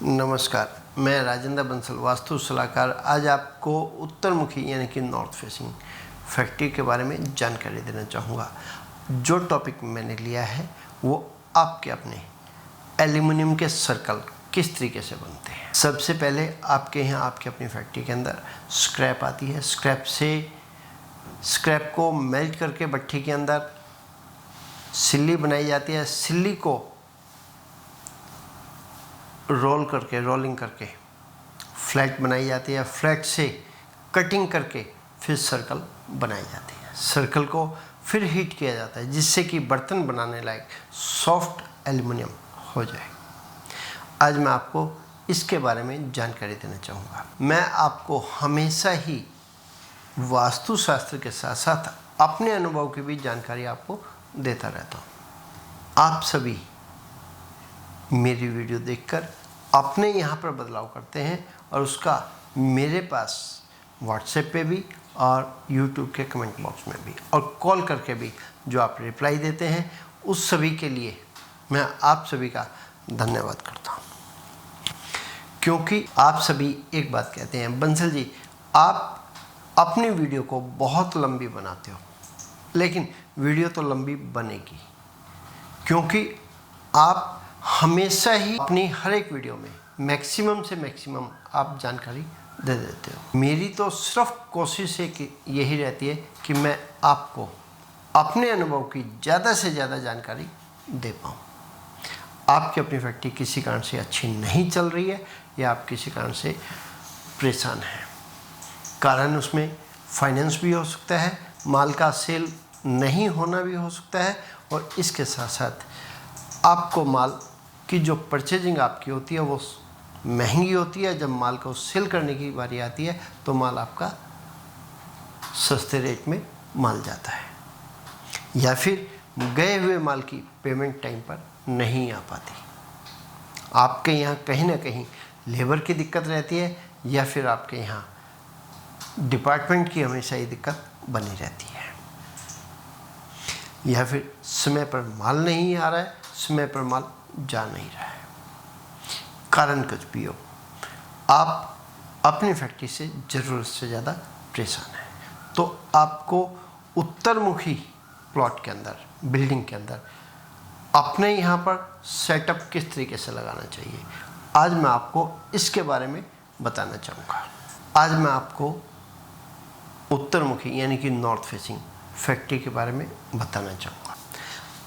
नमस्कार, मैं राजेंद्र बंसल वास्तु सलाहकार आज आपको उत्तरमुखी यानी कि नॉर्थ फेसिंग फैक्ट्री के बारे में जानकारी देना चाहूँगा। जो टॉपिक मैंने लिया है वो आपके अपने एल्युमिनियम के सर्कल किस तरीके से बनते हैं। सबसे पहले आपके यहाँ आपकी अपनी फैक्ट्री के अंदर स्क्रैप आती है। स्क्रैप को मेल्ट करके भट्ठी के अंदर सिल्ली बनाई जाती है। सिल्ली को रोलिंग करके फ्लैट बनाई जाती है। फ्लैट से कटिंग करके फिर सर्कल बनाई जाती है। सर्कल को फिर हीट किया जाता है जिससे कि बर्तन बनाने लायक सॉफ्ट एल्युमिनियम हो जाए। आज मैं आपको इसके बारे में जानकारी देना चाहूँगा। मैं आपको हमेशा ही वास्तुशास्त्र के साथ साथ अपने अनुभव की भी जानकारी आपको देता रहता हूँ। आप सभी मेरी वीडियो देखकर अपने यहाँ पर बदलाव करते हैं और उसका मेरे पास व्हाट्सएप पे भी और यूट्यूब के कमेंट बॉक्स में भी और कॉल करके भी जो आप रिप्लाई देते हैं, उस सभी के लिए मैं आप सभी का धन्यवाद करता हूँ। क्योंकि आप सभी एक बात कहते हैं, बंसल जी आप अपनी वीडियो को बहुत लंबी बनाते हो, लेकिन वीडियो तो लंबी बनेगी क्योंकि आप हमेशा ही अपनी हर एक वीडियो में मैक्सिमम से मैक्सिमम आप जानकारी दे देते हो। मेरी तो सिर्फ कोशिश है कि यही रहती है कि मैं आपको अपने अनुभव की ज़्यादा से ज़्यादा जानकारी दे पाऊँ। आपकी अपनी फैक्ट्री किसी कारण से अच्छी नहीं चल रही है या आप किसी कारण से परेशान हैं, कारण उसमें फाइनेंस भी हो सकता है, माल का सेल नहीं होना भी हो सकता है, और इसके साथ साथ आपको माल की जो परचेजिंग आपकी होती है वो महंगी होती है। जब माल को सेल करने की बारी आती है तो माल आपका सस्ते रेट में माल जाता है, या फिर गए हुए माल की पेमेंट टाइम पर नहीं आ पाती। आपके यहाँ कहीं ना कहीं लेबर की दिक्कत रहती है या फिर आपके यहाँ डिपार्टमेंट की हमेशा ही दिक्कत बनी रहती है, या फिर समय पर माल नहीं आ रहा है, समय पर माल जा नहीं रहा है। कारण कुछ भी हो, आप अपनी फैक्ट्री से ज़रूरत से ज़्यादा परेशान हैं, तो आपको उत्तरमुखी प्लॉट के अंदर, बिल्डिंग के अंदर अपने यहाँ पर सेटअप किस तरीके से लगाना चाहिए, आज मैं आपको इसके बारे में बताना चाहूँगा। आज मैं आपको उत्तरमुखी यानी कि नॉर्थ फेसिंग फैक्ट्री के बारे में बताना चाहूँगा।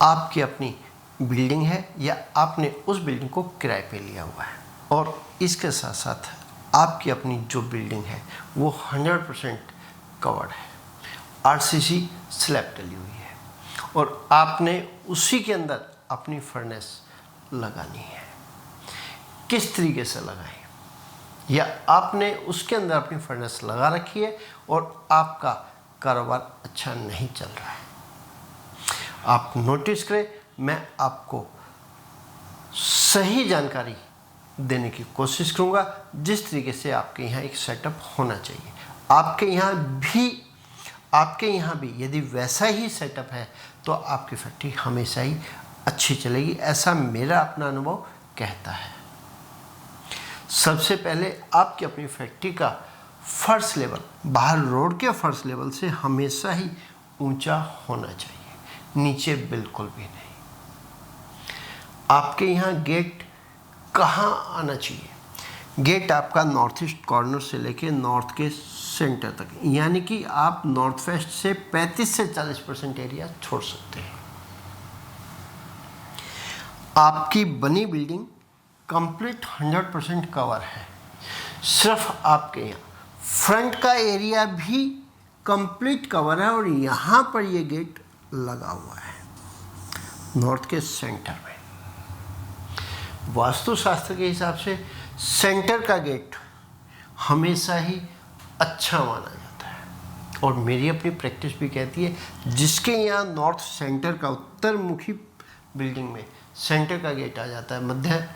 आपकी अपनी बिल्डिंग है या आपने उस बिल्डिंग को किराए पे लिया हुआ है, और इसके साथ साथ आपकी अपनी जो बिल्डिंग है वो 100% कवर्ड है, आरसीसी स्लैब डली हुई है, और आपने उसी के अंदर अपनी फर्नेस लगानी है। किस तरीके से लगाएं, या आपने उसके अंदर अपनी फर्नेस लगा रखी है और आपका कारोबार अच्छा नहीं चल रहा है, आप नोटिस करें। मैं आपको सही जानकारी देने की कोशिश करूंगा जिस तरीके से आपके यहाँ एक सेटअप होना चाहिए। आपके यहाँ भी यदि वैसा ही सेटअप है तो आपकी फैक्ट्री हमेशा ही अच्छी चलेगी, ऐसा मेरा अपना अनुभव कहता है। सबसे पहले आपकी अपनी फैक्ट्री का फर्श लेवल बाहर रोड के फर्श लेवल से हमेशा ही ऊंचा होना चाहिए, नीचे बिल्कुल भी नहीं। आपके यहाँ गेट कहाँ आना चाहिए? गेट आपका नॉर्थ ईस्ट कॉर्नर से लेके नॉर्थ के सेंटर तक, यानी कि आप नॉर्थ वेस्ट से 35 से 40% एरिया छोड़ सकते हैं। आपकी बनी बिल्डिंग कंप्लीट 100% कवर है, सिर्फ आपके यहाँ फ्रंट का एरिया भी कंप्लीट कवर है, और यहाँ पर ये गेट लगा हुआ है नॉर्थ के सेंटर में। वास्तुशास्त्र के हिसाब से सेंटर का गेट हमेशा ही अच्छा माना जाता है, और मेरी अपनी प्रैक्टिस भी कहती है जिसके यहाँ नॉर्थ सेंटर का उत्तरमुखी बिल्डिंग में सेंटर का गेट आ जाता है, मध्य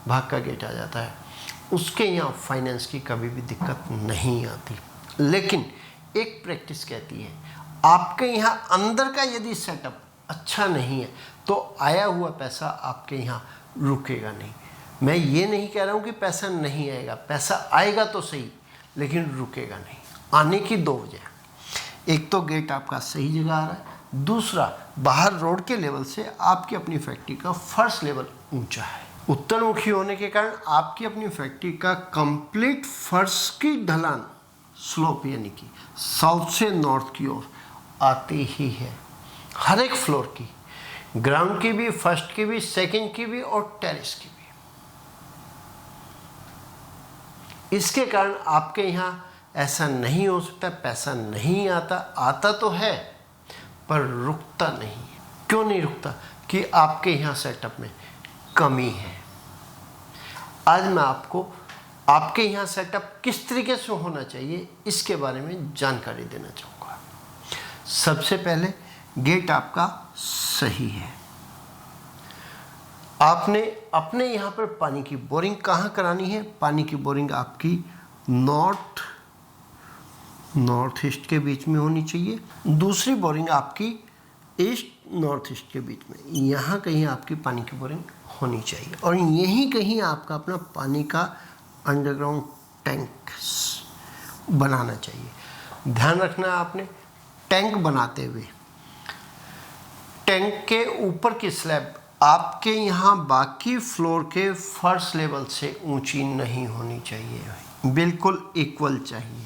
भाग का गेट आ जाता है, उसके यहाँ फाइनेंस की कभी भी दिक्कत नहीं आती। लेकिन एक प्रैक्टिस कहती है आपके यहाँ अंदर का यदि सेटअप अच्छा नहीं है तो आया हुआ पैसा आपके यहाँ रुकेगा नहीं। मैं ये नहीं कह रहा हूँ कि पैसा नहीं आएगा, पैसा आएगा तो सही, लेकिन रुकेगा नहीं। आने की दो वजह, एक तो गेट आपका सही जगह आ रहा है, दूसरा बाहर रोड के लेवल से आपकी अपनी फैक्ट्री का फर्स्ट लेवल ऊंचा है। उत्तरमुखी होने के कारण आपकी अपनी फैक्ट्री का कंप्लीट फर्श की ढलान स्लोप यानी कि साउथ से नॉर्थ की ओर आती ही है, हर एक फ्लोर की, ग्राउंड की भी, फर्स्ट की भी, सेकंड की भी और टेरेस की भी। इसके कारण आपके यहाँ ऐसा नहीं हो सकता पैसा नहीं आता, आता तो है पर रुकता नहीं है। क्यों नहीं रुकता? कि आपके यहाँ सेटअप में कमी है। आज मैं आपको आपके यहाँ सेटअप किस तरीके से होना चाहिए इसके बारे में जानकारी देना चाहूँगा। सबसे पहले गेट आपका सही है। आपने अपने यहाँ पर पानी की बोरिंग कहाँ करानी है? पानी की बोरिंग आपकी नॉर्थ ईस्ट के बीच में होनी चाहिए। दूसरी बोरिंग आपकी ईस्ट नॉर्थ ईस्ट के बीच में, यहाँ कहीं आपकी पानी की बोरिंग होनी चाहिए और यहीं कहीं आपका अपना पानी का अंडरग्राउंड टैंक बनाना चाहिए। ध्यान रखना आपने, टैंक बनाते हुए टैंक के ऊपर की स्लैब आपके यहाँ बाकी फ्लोर के फर्स्ट लेवल से ऊंची नहीं होनी चाहिए, बिल्कुल इक्वल चाहिए।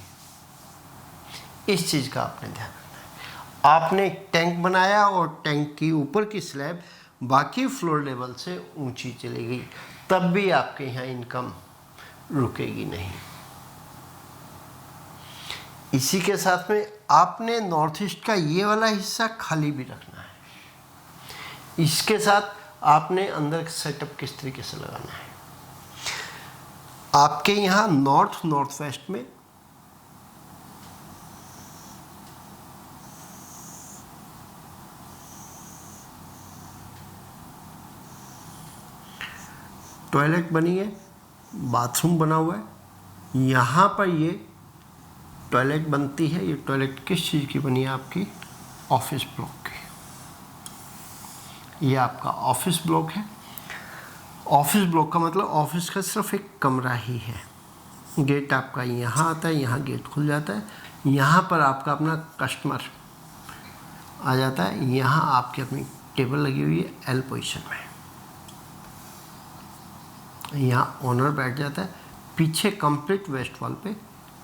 इस चीज़ का आपने ध्यान रखना है। आपने टैंक बनाया और टैंक की ऊपर की स्लैब बाकी फ्लोर लेवल से ऊंची चली गई, तब भी आपके यहाँ इनकम रुकेगी नहीं। इसी के साथ में आपने नॉर्थ ईस्ट का ये वाला हिस्सा खाली भी रखना है। इसके साथ आपने अंदर सेटअप किस तरीके से लगाना है। आपके यहाँ नॉर्थ वेस्ट में टॉयलेट बनी है, बाथरूम बना हुआ है। यहाँ पर ये टॉयलेट बनती है। ये टॉयलेट किस चीज़ की बनी है? आपकी ऑफिस ब्लॉक की। ये आपका ऑफिस ब्लॉक है। ऑफिस ब्लॉक का मतलब ऑफिस का सिर्फ एक कमरा ही है। गेट आपका यहाँ आता है, यहाँ गेट खुल जाता है। यहाँ पर आपका अपना कस्टमर आ जाता है। यहाँ आपकी अपनी टेबल लगी हुई है एल पोजीशन में। यहाँ ओनर बैठ जाता है। पीछे कंप्लीट वेस्ट वॉल पे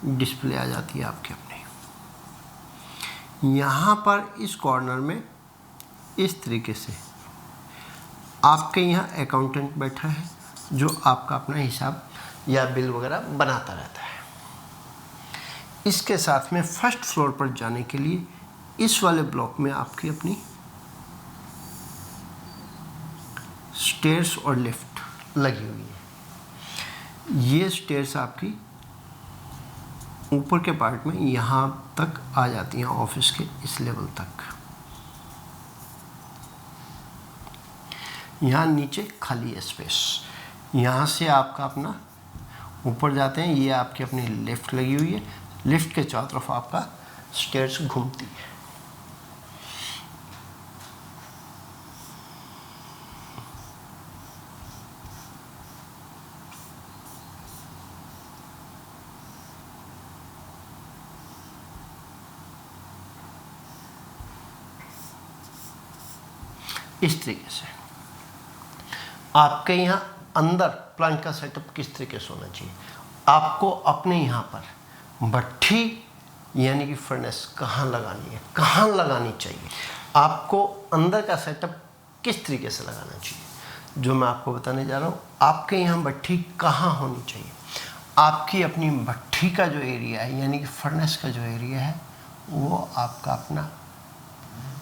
डिस्प्ले आ जाती है आपकी अपनी। यहाँ पर इस कॉर्नर में इस तरीके से आपके यहाँ अकाउंटेंट बैठा है जो आपका अपना हिसाब या बिल वगैरह बनाता रहता है। इसके साथ में फर्स्ट फ्लोर पर जाने के लिए इस वाले ब्लॉक में आपकी अपनी स्टेयर्स और लिफ्ट लगी हुई है। ये स्टेयर्स आपकी ऊपर के पार्ट में यहाँ तक आ जाती हैं, ऑफिस के इस लेवल तक। यहाँ नीचे खाली है स्पेस। यहाँ से आपका अपना ऊपर जाते हैं। ये आपकी अपनी लिफ्ट लगी हुई है। लिफ्ट के चारों तरफ आपका स्टेयर्स घूमती है। इस तरीके से आपके यहाँ अंदर प्लांट का सेटअप किस तरीके से होना चाहिए। आपको अपने यहाँ पर भट्ठी यानी कि फर्नेस कहाँ लगानी है, कहाँ लगानी चाहिए, आपको अंदर का सेटअप किस तरीके से लगाना चाहिए, जो मैं आपको बताने जा रहा हूँ। आपके यहाँ भट्ठी कहाँ होनी चाहिए। आपकी अपनी भट्ठी का जो एरिया है यानी कि फर्नेस का जो एरिया है वो आपका अपना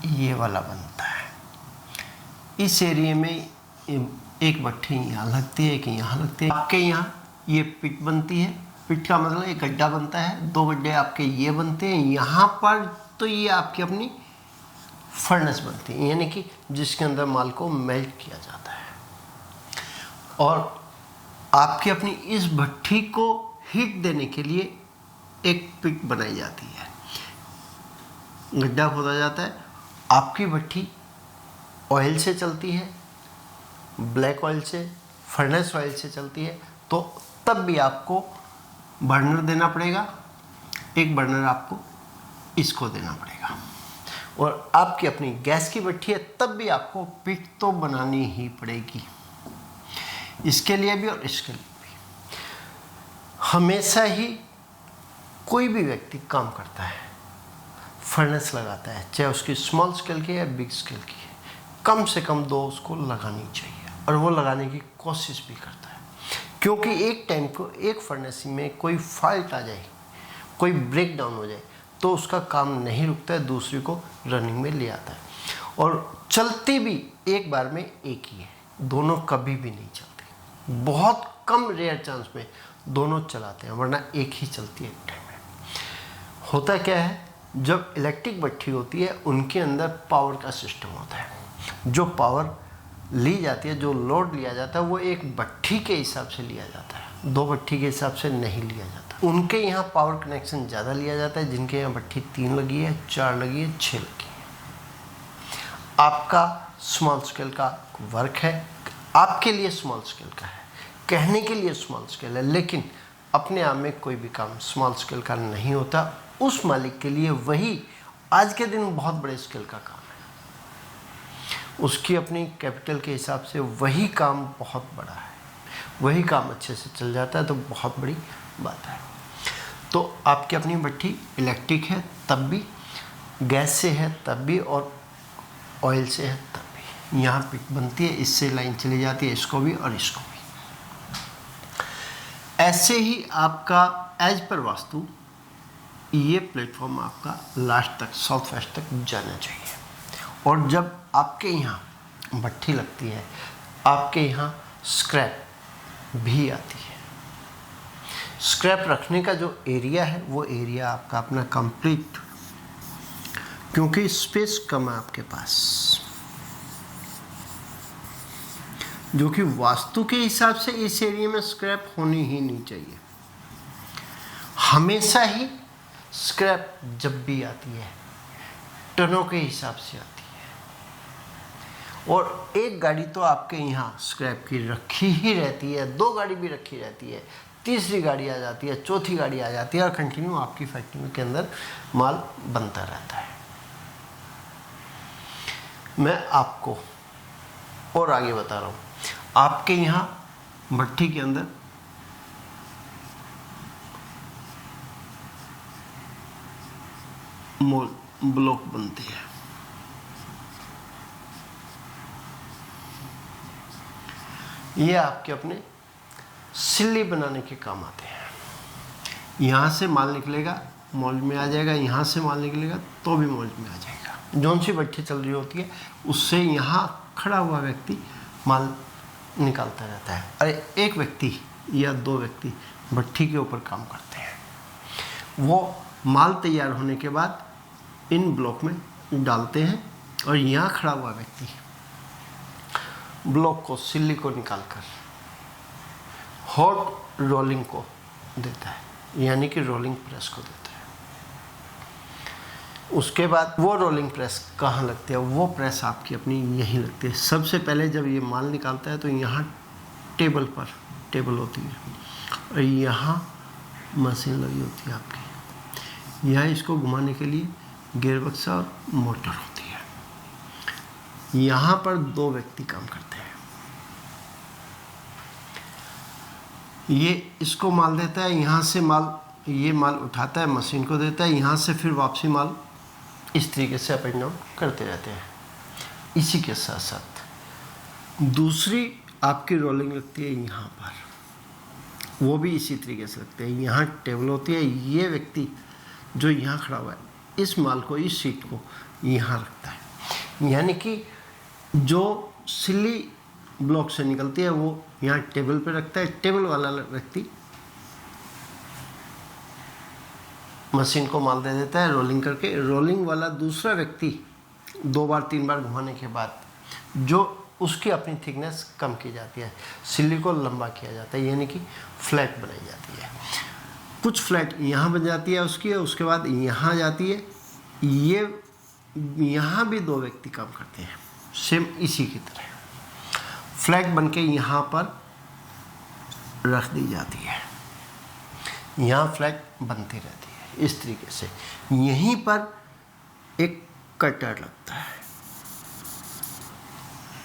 ये वाला बनता है। इस एरिया में एक भट्ठी यहाँ लगती है, एक यहाँ लगती है। आपके यहाँ ये पिट बनती है। पिट का मतलब एक गड्ढा बनता है, दो गड्ढे आपके ये बनते हैं। यहाँ पर तो ये आपकी अपनी फर्नेस बनती है यानी कि जिसके अंदर माल को मेल्ट किया जाता है। और आपकी अपनी इस भट्ठी को हीट देने के लिए एक पिट बनाई जाती है, गड्ढा खोदा जाता है। आपकी भट्ठी ऑयल से चलती है, ब्लैक ऑयल से, फर्नेस ऑयल से चलती है तो तब भी आपको बर्नर देना पड़ेगा, एक बर्नर आपको इसको देना पड़ेगा। और आपकी अपनी गैस की भट्ठी है तब भी आपको पिट तो बनानी ही पड़ेगी, इसके लिए भी और इसके लिए भी। हमेशा ही कोई भी व्यक्ति काम करता है, फर्नेस लगाता है, चाहे उसकी स्मॉल स्केल की या बिग स्केल की है, कम से कम 2 उसको लगानी चाहिए और वो लगाने की कोशिश भी करता है। क्योंकि एक टाइम को एक फर्नेस में कोई फॉल्ट आ जाए, कोई ब्रेक डाउन हो जाए तो उसका काम नहीं रुकता है, दूसरी को रनिंग में ले आता है। और चलती भी एक बार में एक ही है, दोनों कभी भी नहीं चलती। बहुत कम रेयर चांस में दोनों चलाते हैं, वरना एक ही चलती है एक टाइम में। होता क्या है, जब इलेक्ट्रिक भट्ठी होती है उनके अंदर पावर का सिस्टम होता है। जो पावर ली जाती है, जो लोड लिया जाता है, वो एक भट्ठी के हिसाब से लिया जाता है, 2 भट्ठी के हिसाब से नहीं लिया जाता। उनके यहाँ पावर कनेक्शन ज़्यादा लिया जाता है, जिनके यहाँ भट्ठी 3 लगी है, 4 लगी है, 6 लगी है। आपका स्मॉल स्केल का वर्क है, आपके लिए स्मॉल स्केल का है, कहने के लिए स्मॉल स्केल है, लेकिन अपने आप में कोई भी काम स्मॉल स्केल का नहीं होता। उस मालिक के लिए वही आज के दिन बहुत बड़े स्केल का काम है। उसकी अपनी कैपिटल के हिसाब से वही काम बहुत बड़ा है, वही काम अच्छे से चल जाता है तो बहुत बड़ी बात है। तो आपकी अपनी भट्ठी इलेक्ट्रिक है तब भी, गैस से है तब भी, और ऑयल से है तब भी। यहाँ पिट बनती है, इससे लाइन चली जाती है, इसको भी और इसको भी। ऐसे ही आपका एज पर वास्तु ये प्लेटफॉर्म आपका लास्ट तक, साउथ वेस्ट तक जाना चाहिए। और जब आपके यहाँ भट्ठी लगती है, आपके यहाँ स्क्रैप भी आती है। स्क्रैप रखने का जो एरिया है वो एरिया आपका अपना कंप्लीट, क्योंकि स्पेस कम है आपके पास, जो कि वास्तु के हिसाब से इस एरिया में स्क्रैप होनी ही नहीं चाहिए। हमेशा ही स्क्रैप जब भी आती है टनों के हिसाब से आती है। और एक गाड़ी तो आपके यहाँ स्क्रैप की रखी ही रहती है, 2 गाड़ी भी रखी रहती है, तीसरी गाड़ी आ जाती है, चौथी गाड़ी आ जाती है, और कंटिन्यू आपकी फैक्ट्री के अंदर माल बनता रहता है। मैं आपको और आगे बता रहा हूँ, आपके यहाँ भट्ठी के अंदर ब्लॉक बनते हैं। ये आपके अपने सिल्ली बनाने के काम आते हैं। यहाँ से माल निकलेगा, मौज में आ जाएगा, यहाँ से माल निकलेगा तो भी मौज में आ जाएगा। जौन सी भट्ठी चल रही होती है उससे यहाँ खड़ा हुआ व्यक्ति माल निकालता रहता है। अरे एक व्यक्ति या 2 व्यक्ति भट्ठी के ऊपर काम करते हैं। वो माल तैयार होने के बाद इन ब्लॉक में डालते हैं और यहाँ खड़ा हुआ व्यक्ति ब्लॉक को, सिल्ली को निकालकर हॉट रोलिंग को देता है, यानी कि रोलिंग प्रेस को देता है। उसके बाद वो रोलिंग प्रेस कहाँ लगती है, वो प्रेस आपकी अपनी यहीं लगती है। सबसे पहले जब ये माल निकालता है तो यहाँ टेबल पर टेबल होती है और यहाँ मशीन लगी होती है आपकी। यहाँ इसको घुमाने के लिए गियरबक्सा और मोटर होती है। यहाँ पर 2 व्यक्ति काम करते हैं। ये इसको माल देता है, यहाँ से माल, ये माल उठाता है, मशीन को देता है, यहाँ से फिर वापसी माल इस तरीके से अप एंड डाउन करते रहते हैं। इसी के साथ साथ दूसरी आपकी रोलिंग लगती है यहाँ पर, वो भी इसी तरीके से लगते हैं। यहाँ टेबल होती है, ये व्यक्ति जो यहाँ खड़ा हुआ है इस माल को, इस सीट को यहाँ रखता है, यानी कि जो सिल्ली ब्लॉक से निकलती है वो यहाँ टेबल पे रखता है। टेबल वाला व्यक्ति मशीन को माल दे देता है रोलिंग करके। रोलिंग वाला दूसरा व्यक्ति 2 बार 3 बार घुमाने के बाद जो उसकी अपनी थिकनेस कम की जाती है, सिल्ली को लंबा किया जाता है, यानी कि फ्लैट बनाई जाती है। कुछ फ्लैट यहाँ बन जाती है उसकी, उसके बाद यहाँ जाती है। ये यहाँ भी 2 व्यक्ति काम करते हैं सेम इसी की तरह। फ्लैट बन के यहाँ पर रख दी जाती है। यहाँ फ्लैट बनती रहती है इस तरीके से। यहीं पर एक कटर लगता है,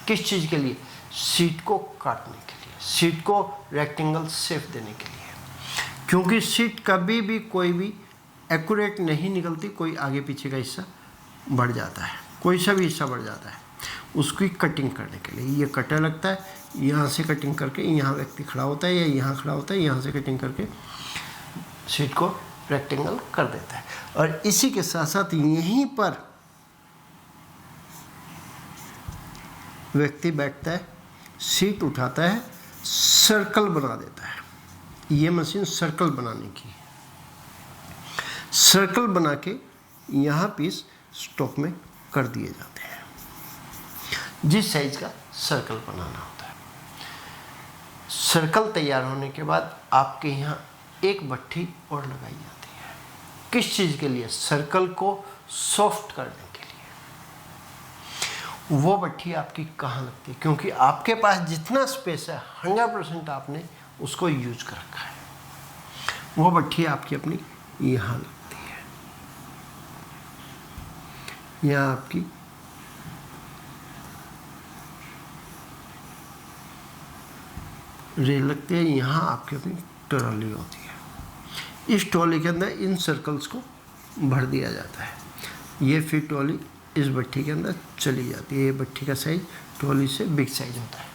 किस चीज़ के लिए? शीट को काटने के लिए, शीट को रेक्टेंगल शेप देने के लिए। क्योंकि शीट कभी भी कोई भी एक्यूरेट नहीं निकलती, कोई आगे पीछे का हिस्सा बढ़ जाता है, कोई सा भी हिस्सा बढ़ जाता है। उसकी कटिंग करने के लिए ये कटर लगता है। यहाँ से कटिंग करके यहाँ व्यक्ति खड़ा होता है या यहाँ खड़ा होता है, यहाँ से कटिंग करके शीट को रेक्टेंगल कर देता है। और इसी के साथ साथ यहीं पर व्यक्ति बैठता है, शीट उठाता है, सर्कल बना देता है। ये मशीन सर्कल बनाने की है। सर्कल बना के यहाँ पीस स्टॉक में कर दिए जाते हैं, जिस साइज का सर्कल बनाना होता है। सर्कल तैयार होने के बाद आपके यहाँ एक भट्ठी और लगाई जाती है। किस चीज़ के लिए? सर्कल को सॉफ्ट करने के लिए। वो भट्ठी आपकी कहाँ लगती है? क्योंकि आपके पास जितना स्पेस है 100% आपने उसको यूज कर रखा है। वो भट्ठी आपकी अपनी यहाँ लगती है। यहाँ आपकी रेल लगती है, यहाँ आपकी अपनी ट्रॉली होती है। इस ट्रॉली के अंदर इन सर्कल्स को भर दिया जाता है। ये फिर ट्रॉली इस भट्ठी के अंदर चली जाती है। ये भट्ठी का साइज ट्रॉली से बिग साइज होता है।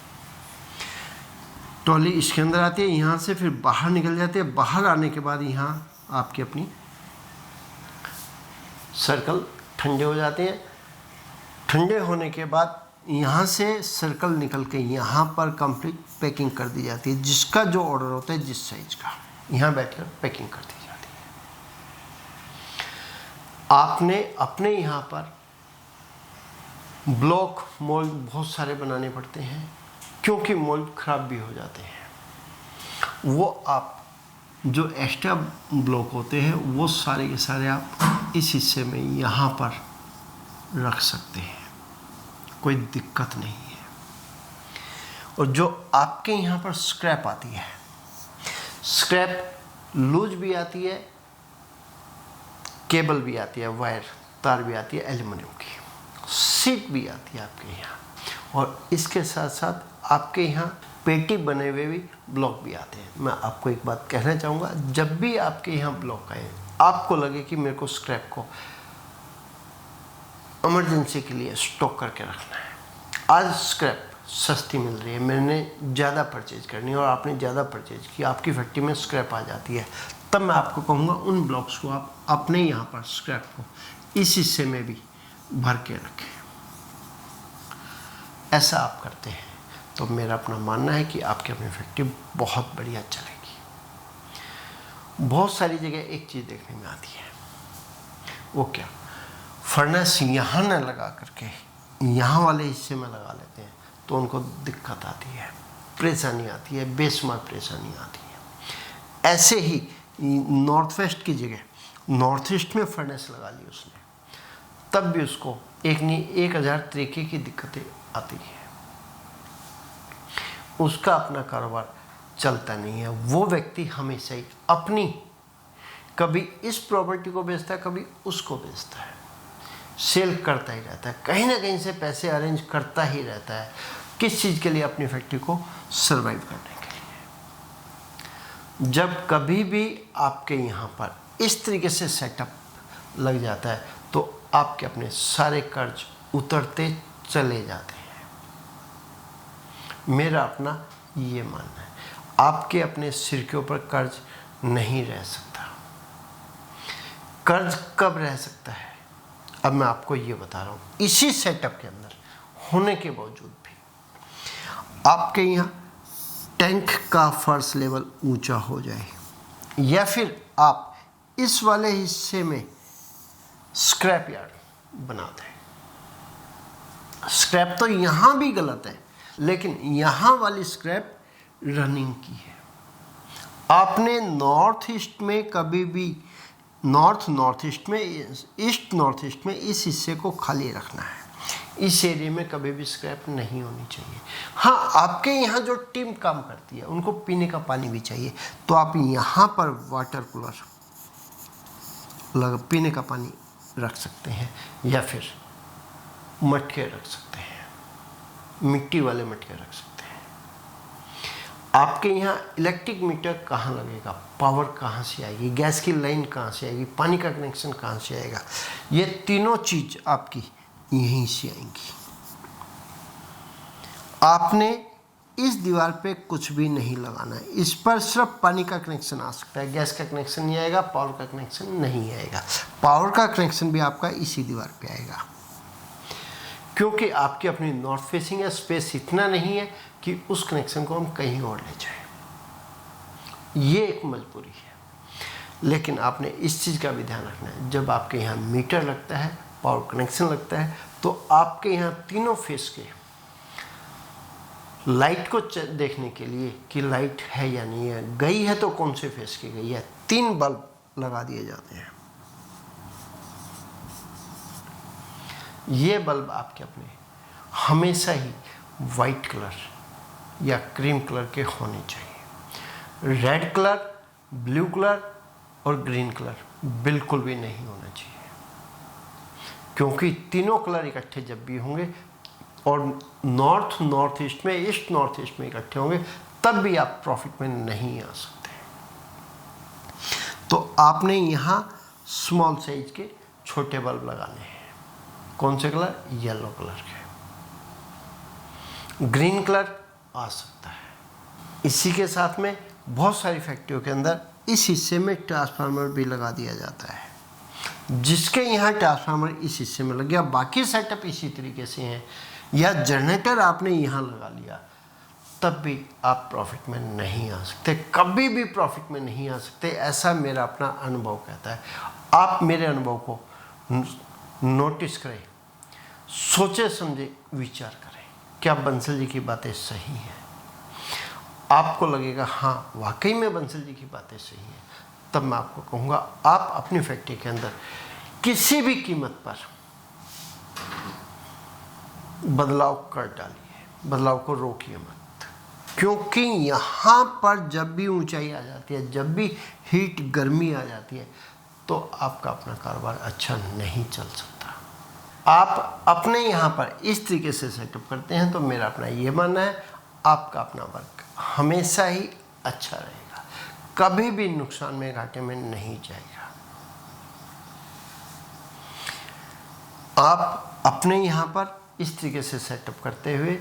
ट्रॉली इसके अंदर आती है, यहाँ से फिर बाहर निकल जाती है। बाहर आने के बाद यहाँ आपकी अपनी सर्कल ठंडे हो जाते हैं। ठंडे होने के बाद यहाँ से सर्कल निकल के यहाँ पर कंप्लीट पैकिंग कर दी जाती है। जिसका जो ऑर्डर होता है, जिस साइज का, यहाँ बैठकर पैकिंग कर दी जाती है। आपने अपने यहाँ पर ब्लॉक मोल्ड बहुत सारे बनाने पड़ते हैं, क्योंकि मोल्ड खराब भी हो जाते हैं। वो आप जो एक्स्ट्रा ब्लॉक होते हैं वो सारे के सारे आप इस हिस्से में यहाँ पर रख सकते हैं, कोई दिक्कत नहीं है। और जो आपके यहाँ पर स्क्रैप आती है, स्क्रैप लूज भी आती है, केबल भी आती है, वायर तार भी आती है एल्युमिनियम की, शीट भी आती है आपके यहाँ। और इसके साथ साथ आपके यहाँ पेटी बने हुए भी ब्लॉक भी आते हैं। मैं आपको एक बात कहना चाहूँगा, जब भी आपके यहाँ ब्लॉक आए, आपको लगे कि मेरे को स्क्रैप को इमरजेंसी के लिए स्टॉक करके रखना है, आज स्क्रैप सस्ती मिल रही है, मैंने ज़्यादा परचेज करनी है और आपने ज़्यादा परचेज की, आपकी फैक्ट्री में स्क्रैप आ जाती है, तब मैं आपको कहूँगा उन ब्लॉक्स को आप अपने यहाँ पर स्क्रैप को इस हिस्से में भी भर के रखें। ऐसा आप करते हैं तो मेरा अपना मानना है कि आपकी अपनी फैक्ट्री बहुत बढ़िया चलेगी। बहुत सारी जगह एक चीज़ देखने में आती है, वो क्या, फर्नेस यहाँ न लगा करके यहाँ वाले हिस्से में लगा लेते हैं, तो उनको दिक्कत आती है, परेशानी आती है, बेशुमार परेशानी आती है। ऐसे ही नॉर्थ वेस्ट की जगह नॉर्थ ईस्ट में फर्नेस लगा ली उसने, तब भी उसको एक नहीं 1000 तरीके की दिक्कतें आती है। उसका अपना कारोबार चलता नहीं है। वो व्यक्ति हमेशा ही अपनी, कभी इस प्रॉपर्टी को बेचता है, कभी उसको बेचता है, सेल करता ही रहता है, कहीं ना कहीं से पैसे अरेंज करता ही रहता है। किस चीज़ के लिए? अपनी फैक्ट्री को सरवाइव करने के लिए। जब कभी भी आपके यहाँ पर इस तरीके से सेटअप लग जाता है तो आपके अपने सारे कर्ज उतरते चले जाते हैं। मेरा अपना ये मानना है, आपके अपने सिर के ऊपर कर्ज नहीं रह सकता। कर्ज कब रह सकता है? अब मैं आपको ये बता रहा हूँ, इसी सेटअप के अंदर होने के बावजूद भी आपके यहाँ टैंक का फर्स्ट लेवल ऊंचा हो जाए, या फिर आप इस वाले हिस्से में स्क्रैप यार्ड बना दें। स्क्रैप तो यहाँ भी गलत है, लेकिन यहाँ वाली स्क्रैप रनिंग की है। आपने नॉर्थ ईस्ट में कभी भी ईस्ट नॉर्थ ईस्ट में इस हिस्से को खाली रखना है। इस एरिया में कभी भी स्क्रैप नहीं होनी चाहिए। हाँ, आपके यहाँ जो टीम काम करती है उनको पीने का पानी भी चाहिए, तो आप यहाँ पर वाटर कूलर पीने का पानी रख सकते हैं, या फिर मटके रख सकते हैं, मिट्टी वाले मटके रख सकते हैं। आपके यहाँ इलेक्ट्रिक मीटर कहाँ लगेगा, पावर कहाँ से आएगी, गैस की लाइन कहाँ से आएगी, पानी का कनेक्शन कहाँ से आएगा, ये तीनों चीज आपकी यहीं से आएंगी। आपने इस दीवार पे कुछ भी नहीं लगाना है, इस पर सिर्फ पानी का कनेक्शन आ सकता है, गैस का कनेक्शन नहीं आएगा, पावर का कनेक्शन नहीं आएगा। पावर का कनेक्शन भी आपका इसी दीवार पे आएगा, क्योंकि आपकी अपनी नॉर्थ फेसिंग है, स्पेस इतना नहीं है कि उस कनेक्शन को हम कहीं और ले जाएं। ये एक मजबूरी है, लेकिन आपने इस चीज़ का भी ध्यान रखना है, जब आपके यहाँ मीटर लगता है, पावर कनेक्शन लगता है, तो आपके यहाँ तीनों फेस के लाइट को देखने के लिए कि लाइट है या नहीं है, गई है तो कौन से फेस की गई है, 3 बल्ब लगा दिए जाते हैं। ये बल्ब आपके अपने हमेशा ही वाइट कलर या क्रीम कलर के होने चाहिए। रेड कलर, ब्लू कलर और ग्रीन कलर बिल्कुल भी नहीं होना चाहिए, क्योंकि तीनों कलर इकट्ठे जब भी होंगे और नॉर्थ ईस्ट में, ईस्ट नॉर्थ ईस्ट में इकट्ठे होंगे, तब भी आप प्रॉफिट में नहीं आ सकते। तो आपने यहाँ स्मॉल साइज के छोटे बल्ब लगाने हैं। कौन से कलर? येलो कलर के। ग्रीन कलर आ सकता है। इसी के साथ में बहुत सारी फैक्ट्रियों के अंदर इस हिस्से में ट्रांसफार्मर भी लगा दिया जाता है, जिसके यहाँ ट्रांसफार्मर इस हिस्से में लग गया, बाकी सेटअप इसी तरीके से हैं, या जनरेटर आपने यहाँ लगा लिया, तब भी आप प्रॉफिट में नहीं आ सकते, कभी भी प्रॉफिट में नहीं आ सकते। ऐसा मेरा अपना अनुभव कहता है। आप मेरे अनुभव को नोटिस करें, सोचे समझे विचार करें, क्या बंसल जी की बातें सही हैं? आपको लगेगा हाँ वाकई में बंसल जी की बातें सही हैं, तब मैं आपको कहूँगा आप अपनी फैक्ट्री के अंदर किसी भी कीमत पर बदलाव कर डालिए, बदलाव को रोकिए मत, क्योंकि यहाँ पर जब भी ऊंचाई आ जाती है, जब भी हीट गर्मी आ जाती है, तो आपका अपना कारोबार अच्छा नहीं चल सकता। आप अपने यहाँ पर इस तरीके से सेटअप करते हैं तो मेरा अपना ये मानना है आपका अपना वर्क हमेशा ही अच्छा रहेगा, कभी भी नुकसान में, घाटे में नहीं जाएगा। आप अपने यहाँ पर इस तरीके से सेटअप करते हुए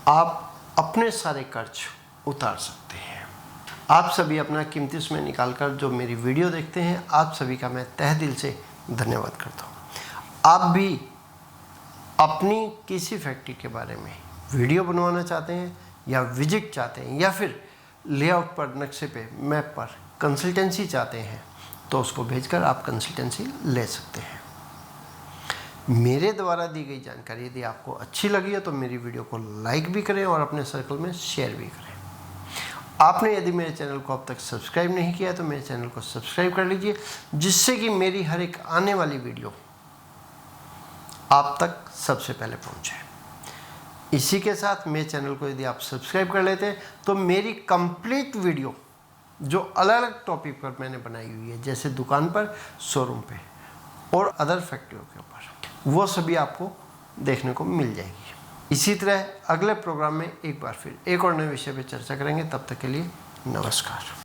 आप अपने सारे कर्ज उतार सकते हैं। आप सभी अपना कीमती समय निकालकर जो मेरी वीडियो देखते हैं, आप सभी का मैं तहे दिल से धन्यवाद करता हूँ। आप भी अपनी किसी फैक्ट्री के बारे में वीडियो बनवाना चाहते हैं या विजिट चाहते हैं या फिर लेआउट पर, नक्शे पे, मैप पर कंसल्टेंसी चाहते हैं, तो उसको भेजकर आप कंसल्टेंसी ले सकते हैं। मेरे द्वारा दी गई जानकारी यदि आपको अच्छी लगी है तो मेरी वीडियो को लाइक भी करें और अपने सर्कल में शेयर भी करें। आपने यदि मेरे चैनल को अब तक सब्सक्राइब नहीं किया है तो मेरे चैनल को सब्सक्राइब कर लीजिए, जिससे कि मेरी हर एक आने वाली वीडियो आप तक सबसे पहले पहुंचे। इसी के साथ मेरे चैनल को यदि आप सब्सक्राइब कर लेते हैं तो मेरी कंप्लीट वीडियो जो अलग अलग टॉपिक पर मैंने बनाई हुई है, जैसे दुकान पर, शोरूम पे और अदर फैक्ट्रियों के ऊपर, वो सभी आपको देखने को मिल जाएगी। इसी तरह अगले प्रोग्राम में एक बार फिर एक और नए विषय पर चर्चा करेंगे। तब तक के लिए नमस्कार।